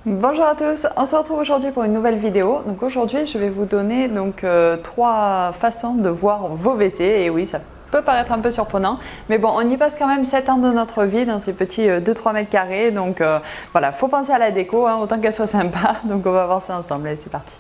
Bonjour à tous, on se retrouve aujourd'hui pour une nouvelle vidéo. Donc aujourd'hui je vais vous donner trois façons de voir vos WC. Et oui, ça peut paraître un peu surprenant, mais bon, on y passe quand même 7 ans de notre vie dans ces petits 2-3 mètres carrés. Donc voilà, faut penser à la déco, hein, autant qu'elle soit sympa. Donc on va voir ça ensemble, allez c'est parti.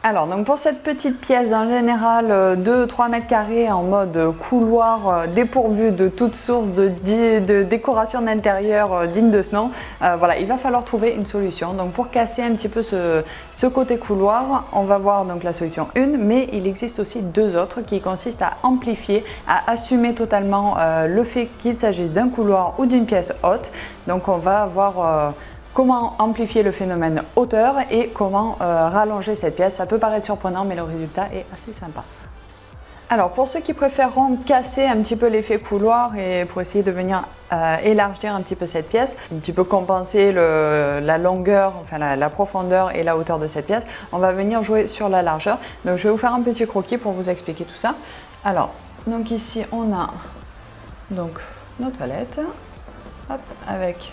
Alors donc pour cette petite pièce en général 2-3 mètres carrés en mode couloir dépourvu de toute source de décoration d'intérieur digne de ce nom, voilà, il va falloir trouver une solution. Donc pour casser un petit peu ce côté couloir, on va voir donc la solution 1, mais il existe aussi deux autres qui consistent à amplifier, à assumer totalement le fait qu'il s'agisse d'un couloir ou d'une pièce haute. Donc on va voir comment amplifier le phénomène hauteur et comment rallonger cette pièce. Ça peut paraître surprenant, mais le résultat est assez sympa. Alors pour ceux qui préféreront casser un petit peu l'effet couloir et pour essayer de venir élargir un petit peu cette pièce, un petit peu compenser la longueur, enfin la profondeur et la hauteur de cette pièce, on va venir jouer sur la largeur. Donc je vais vous faire un petit croquis pour vous expliquer tout ça. Alors, donc ici on a donc nos toilettes, hop, avec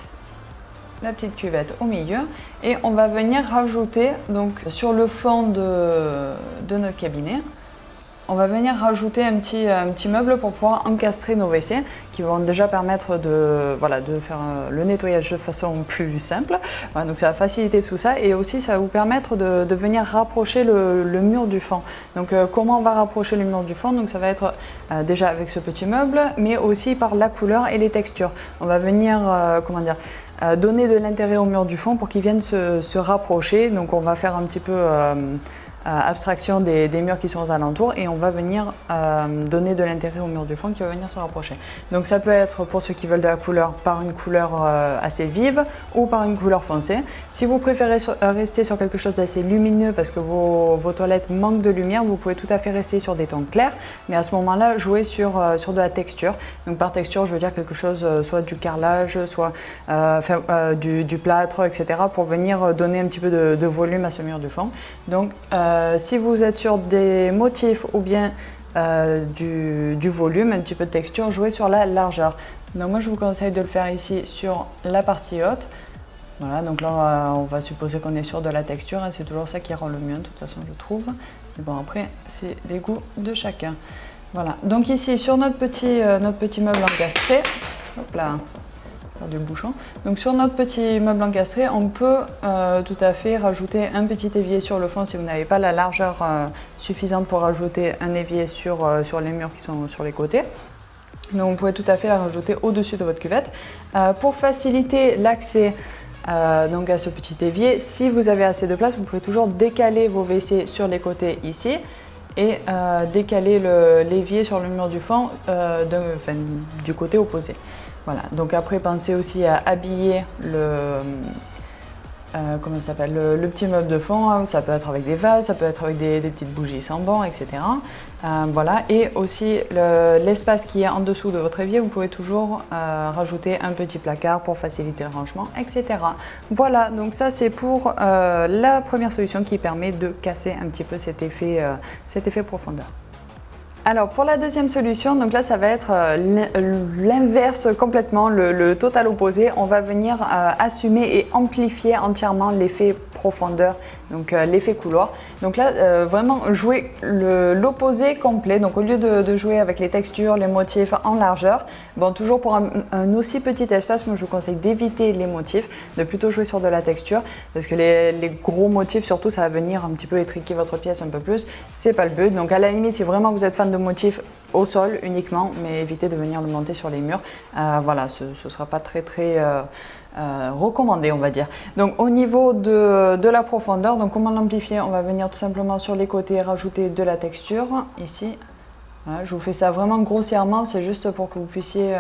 la petite cuvette au milieu et on va venir rajouter donc sur le fond de notre cabinet, on va venir rajouter un petit meuble pour pouvoir encastrer nos WC qui vont déjà permettre de faire le nettoyage de façon plus simple. Voilà, donc ça va faciliter tout ça et aussi ça va vous permettre de venir rapprocher le mur du fond. Donc comment on va rapprocher le mur du fond? Donc ça va être déjà avec ce petit meuble, mais aussi par la couleur et les textures. On va venir donner de l'intérêt au mur du fond pour qu'ils viennent se rapprocher. Donc on va faire un petit peu abstraction des murs qui sont aux alentours et on va venir donner de l'intérêt au mur du fond qui va venir se rapprocher. Donc ça peut être pour ceux qui veulent de la couleur par une couleur assez vive ou par une couleur foncée. Si vous préférez rester sur quelque chose d'assez lumineux parce que vos toilettes manquent de lumière, vous pouvez tout à fait rester sur des tons clairs, mais à ce moment-là jouer sur de la texture. Donc par texture je veux dire quelque chose soit du carrelage, soit du plâtre, etc. pour venir donner un petit peu de volume à ce mur du fond. Donc si vous êtes sur des motifs ou bien du volume, un petit peu de texture, jouez sur la largeur. Donc moi je vous conseille de le faire ici sur la partie haute. Voilà, donc là on va supposer qu'on est sur de la texture, hein, c'est toujours ça qui rend le mieux de toute façon je trouve. Mais bon après c'est les goûts de chacun. Voilà, donc ici sur notre petit meuble encastré, hop là, du bouchon. Donc sur notre petit meuble encastré, on peut tout à fait rajouter un petit évier sur le fond si vous n'avez pas la largeur suffisante pour rajouter un évier sur les murs qui sont sur les côtés. Donc vous pouvez tout à fait la rajouter au-dessus de votre cuvette. Pour faciliter l'accès donc à ce petit évier, si vous avez assez de place, vous pouvez toujours décaler vos WC sur les côtés ici et décaler l'évier sur le mur du fond du côté opposé. Voilà, donc après pensez aussi à habiller le petit meuble de fond, hein. Ça peut être avec des vases, ça peut être avec des petites bougies sans banc, etc. Voilà, et aussi l'espace qui est en dessous de votre évier, vous pouvez toujours rajouter un petit placard pour faciliter le rangement, etc. Voilà, donc ça c'est pour la première solution qui permet de casser un petit peu cet effet profondeur. Alors pour la deuxième solution, donc là ça va être l'inverse complètement, le total opposé. On va venir assumer et amplifier entièrement l'effet profondeur, donc l'effet couloir. Donc là vraiment jouer l'opposé complet, donc au lieu de jouer avec les textures, les motifs en largeur, bon toujours pour un aussi petit espace, moi je vous conseille d'éviter les motifs, de plutôt jouer sur de la texture, parce que les gros motifs surtout ça va venir un petit peu étriquer votre pièce un peu plus, c'est pas le but. Donc à la limite si vraiment vous êtes fan de motifs au sol uniquement, mais évitez de venir le monter sur les murs, voilà, ce ne sera pas très recommandé on va dire. Donc au niveau de la profondeur, donc comment l'amplifier? On va venir tout simplement sur les côtés rajouter de la texture ici. Voilà, je vous fais ça vraiment grossièrement, c'est juste pour que vous puissiez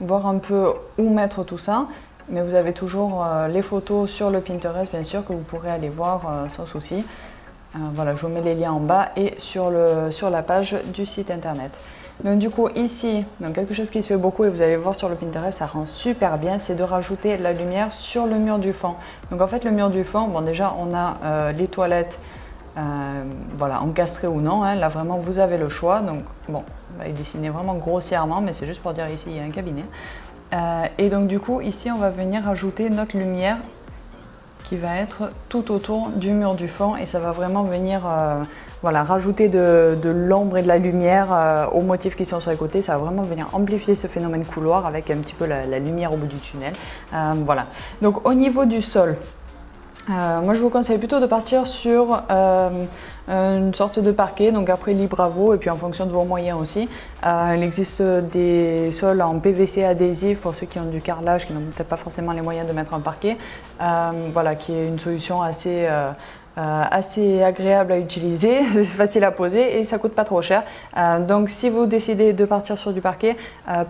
voir un peu où mettre tout ça. Mais vous avez toujours les photos sur le Pinterest bien sûr que vous pourrez aller voir sans souci. Voilà, je vous mets les liens en bas et sur la page du site internet. Donc du coup ici, donc quelque chose qui se fait beaucoup et vous allez voir sur le Pinterest, ça rend super bien, c'est de rajouter la lumière sur le mur du fond. Donc en fait le mur du fond, bon déjà on a les toilettes, voilà, encastrées ou non, hein, là vraiment vous avez le choix. Donc bon, on va les dessiner vraiment grossièrement, mais c'est juste pour dire ici il y a un cabinet. Et donc du coup ici on va venir rajouter notre lumière qui va être tout autour du mur du fond et ça va vraiment venir voilà, rajouter de l'ombre et de la lumière aux motifs qui sont sur les côtés. Ça va vraiment venir amplifier ce phénomène couloir avec un petit peu la lumière au bout du tunnel. Voilà. Donc au niveau du sol, moi je vous conseille plutôt de partir sur une sorte de parquet, donc après libre à vous et puis en fonction de vos moyens aussi. Il existe des sols en PVC adhésif pour ceux qui ont du carrelage, qui n'ont peut-être pas forcément les moyens de mettre un parquet. Voilà, qui est une solution assez agréable à utiliser, facile à poser et ça coûte pas trop cher. Donc si vous décidez de partir sur du parquet,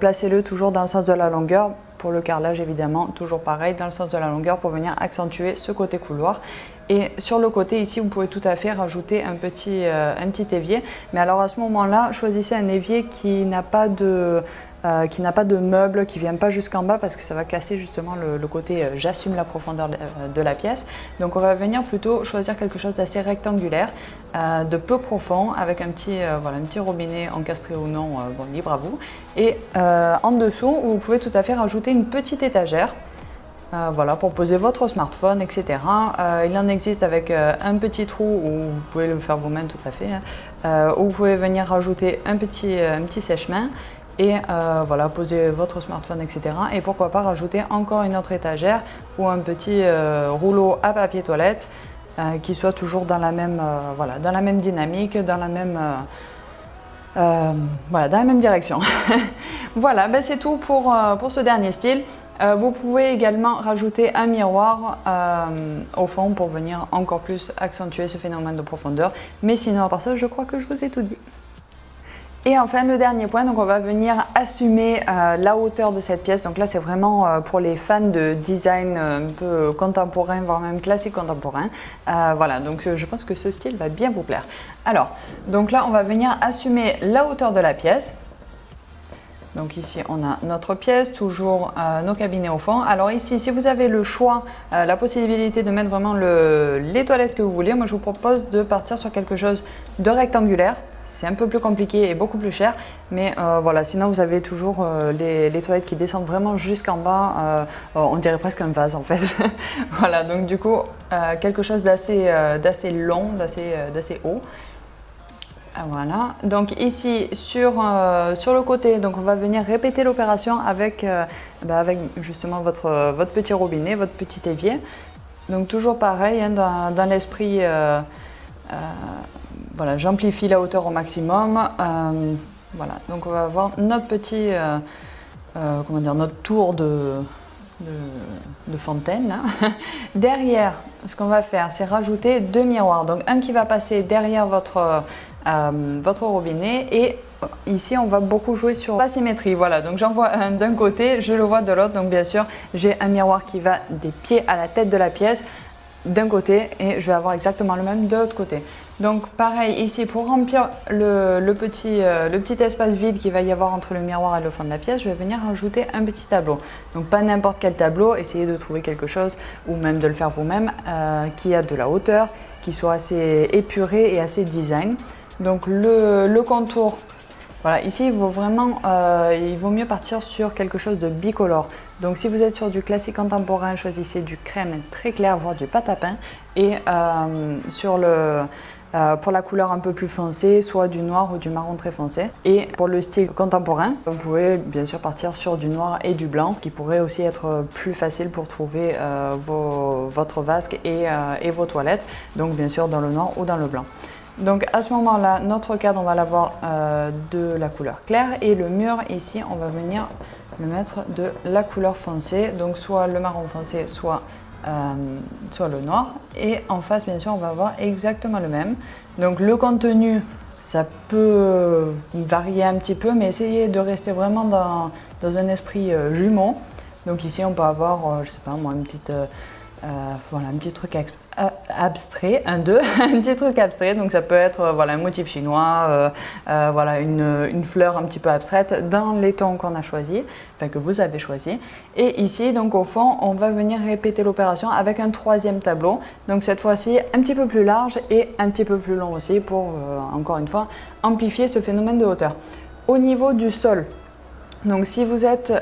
placez-le toujours dans le sens de la longueur. Pour le carrelage évidemment, toujours pareil, dans le sens de la longueur pour venir accentuer ce côté couloir. Et sur le côté ici, vous pouvez tout à fait rajouter un petit évier. Mais alors à ce moment-là, choisissez un évier qui n'a pas de meubles, qui ne vient pas jusqu'en bas parce que ça va casser justement le côté j'assume la profondeur de la pièce. Donc on va venir plutôt choisir quelque chose d'assez rectangulaire, de peu profond, avec un petit robinet encastré ou non, bon, libre à vous. Et en dessous, vous pouvez tout à fait rajouter une petite étagère. Voilà, pour poser votre smartphone, etc. Il en existe avec un petit trou où vous pouvez le faire vous-même tout à fait, où vous pouvez venir rajouter un petit sèche-main et voilà, poser votre smartphone, etc. Et pourquoi pas rajouter encore une autre étagère ou un petit rouleau à papier toilette qui soit toujours dans la même, voilà, dans la même dynamique, dans la même... voilà, dans la même direction. Voilà, ben c'est tout pour ce dernier style. Vous pouvez également rajouter un miroir au fond pour venir encore plus accentuer ce phénomène de profondeur. Mais sinon, à part ça, je crois que je vous ai tout dit. Et enfin, le dernier point, donc on va venir assumer la hauteur de cette pièce. Donc là, c'est vraiment pour les fans de design un peu contemporain, voire même classique contemporain. Voilà, donc je pense que ce style va bien vous plaire. Alors, donc là, on va venir assumer la hauteur de la pièce. Donc ici, on a notre pièce, toujours nos cabinets au fond. Alors ici, si vous avez le choix, la possibilité de mettre vraiment les toilettes que vous voulez, moi je vous propose de partir sur quelque chose de rectangulaire. C'est un peu plus compliqué et beaucoup plus cher, mais voilà, sinon vous avez toujours les toilettes qui descendent vraiment jusqu'en bas, on dirait presque un vase en fait. Voilà, donc du coup, quelque chose d'assez long, d'assez haut. Voilà, donc ici sur le côté, donc on va venir répéter l'opération avec justement votre petit robinet, votre petit évier. Donc toujours pareil, hein, dans l'esprit, voilà, j'amplifie la hauteur au maximum. Voilà, donc on va avoir notre petit, comment dire, notre tour de fontaine. Hein. Derrière, ce qu'on va faire, c'est rajouter deux miroirs. Donc un qui va passer derrière votre robinet et ici on va beaucoup jouer sur la symétrie. Voilà, donc j'en vois un d'un côté, je le vois de l'autre. Donc bien sûr, j'ai un miroir qui va des pieds à la tête de la pièce d'un côté et je vais avoir exactement le même de l'autre côté. Donc pareil ici, pour remplir le petit espace vide qu'il va y avoir entre le miroir et le fond de la pièce, je vais venir rajouter un petit tableau. Donc pas n'importe quel tableau, essayez de trouver quelque chose ou même de le faire vous-même qui a de la hauteur, qui soit assez épuré et assez design. Donc le contour, voilà, ici il vaut mieux partir sur quelque chose de bicolore. Donc si vous êtes sur du classique contemporain, choisissez du crème très clair, voire du pâte à pain. Et pour la couleur un peu plus foncée, soit du noir ou du marron très foncé. Et pour le style contemporain, vous pouvez bien sûr partir sur du noir et du blanc, qui pourrait aussi être plus facile pour trouver votre vasque et vos toilettes. Donc bien sûr dans le noir ou dans le blanc. Donc à ce moment-là, notre cadre, on va l'avoir de la couleur claire et le mur ici, on va venir le mettre de la couleur foncée, donc soit le marron foncé, soit le noir. Et en face, bien sûr, on va avoir exactement le même. Donc le contenu, ça peut varier un petit peu, mais essayez de rester vraiment dans un esprit jumeau. Donc ici, on peut avoir, je sais pas moi, voilà, un petit truc abstrait, un petit truc abstrait, donc ça peut être voilà, un motif chinois, voilà, une fleur un petit peu abstraite dans les tons qu'on a choisi, enfin que vous avez choisi. Et ici, donc au fond, on va venir répéter l'opération avec un troisième tableau, donc cette fois-ci un petit peu plus large et un petit peu plus long aussi pour, encore une fois, amplifier ce phénomène de hauteur. Au niveau du sol, donc si vous êtes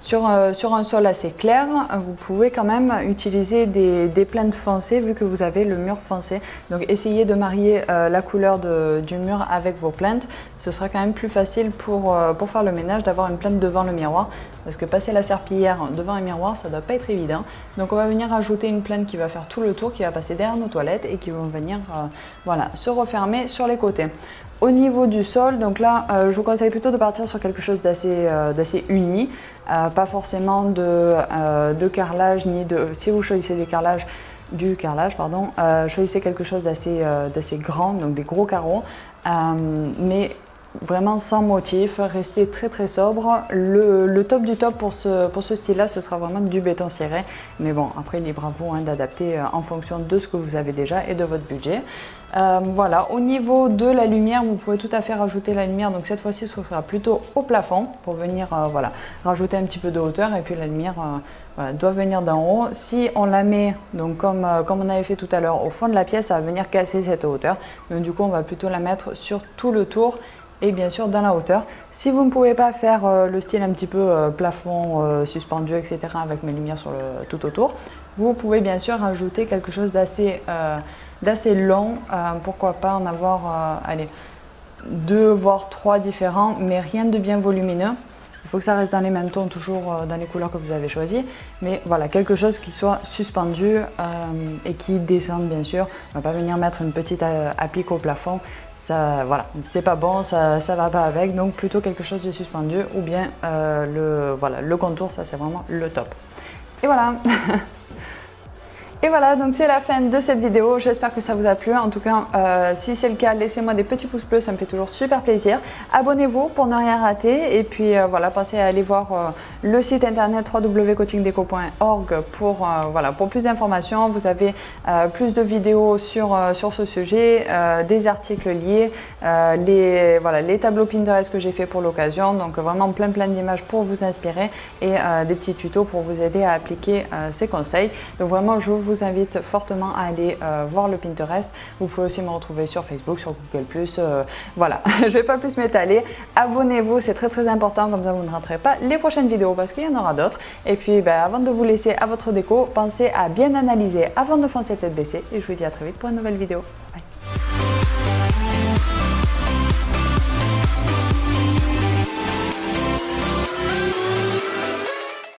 Sur un sol assez clair, vous pouvez quand même utiliser des plaintes foncées vu que vous avez le mur foncé. Donc essayez de marier la couleur du mur avec vos plaintes. Ce sera quand même plus facile pour faire le ménage d'avoir une plainte devant le miroir. Parce que passer la serpillière devant un miroir, ça ne doit pas être évident. Donc on va venir ajouter une plainte qui va faire tout le tour, qui va passer derrière nos toilettes et qui vont venir voilà, se refermer sur les côtés. Au niveau du sol, donc là, je vous conseille plutôt de partir sur quelque chose d'assez uni, pas forcément de carrelage, ni de... Si vous choisissez du carrelage, pardon, choisissez quelque chose d'assez grand, donc des gros carreaux, mais vraiment sans motif, restez très très sobre. Le top du top pour ce style-là, ce sera vraiment du béton ciré. Mais bon, après, libre à vous d'adapter en fonction de ce que vous avez déjà et de votre budget. Voilà, au niveau de la lumière, vous pouvez tout à fait rajouter la lumière. Donc cette fois-ci, ce sera plutôt au plafond pour venir voilà, rajouter un petit peu de hauteur. Et puis la lumière voilà, doit venir d'en haut. Si on la met, donc comme on avait fait tout à l'heure, au fond de la pièce, ça va venir casser cette hauteur. Donc du coup, on va plutôt la mettre sur tout le tour et bien sûr dans la hauteur. Si vous ne pouvez pas faire le style un petit peu plafond suspendu, etc. avec mes lumières sur tout autour, vous pouvez bien sûr rajouter quelque chose d'assez long. Pourquoi pas en avoir allez, 2 voire 3 différents, mais rien de bien volumineux. Il faut que ça reste dans les mêmes tons, toujours dans les couleurs que vous avez choisies. Mais voilà, quelque chose qui soit suspendu et qui descende bien sûr. On ne va pas venir mettre une petite applique au plafond. Ça, voilà, c'est pas bon, ça va pas avec. Donc plutôt quelque chose de suspendu ou bien le contour, ça c'est vraiment le top. Et voilà. Et voilà, donc c'est la fin de cette vidéo. J'espère que ça vous a plu. En tout cas, si c'est le cas, laissez-moi des petits pouces bleus, ça me fait toujours super plaisir. Abonnez-vous pour ne rien rater. Et puis voilà, pensez à aller voir le site internet www.coachingdeco.org pour plus d'informations. Vous avez plus de vidéos sur ce sujet, des articles liés, les tableaux Pinterest que j'ai fait pour l'occasion. Donc vraiment plein d'images pour vous inspirer et des petits tutos pour vous aider à appliquer ces conseils. Donc vraiment, je vous invite fortement à aller voir le Pinterest. Vous pouvez aussi me retrouver sur Facebook, sur Google+. Voilà, je ne vais pas plus m'étaler. Abonnez-vous, c'est très important, comme ça vous ne raterez pas les prochaines vidéos parce qu'il y en aura d'autres. Et puis avant de vous laisser à votre déco, pensez à bien analyser avant de foncer tête baissée. Et je vous dis à très vite pour une nouvelle vidéo. Bye.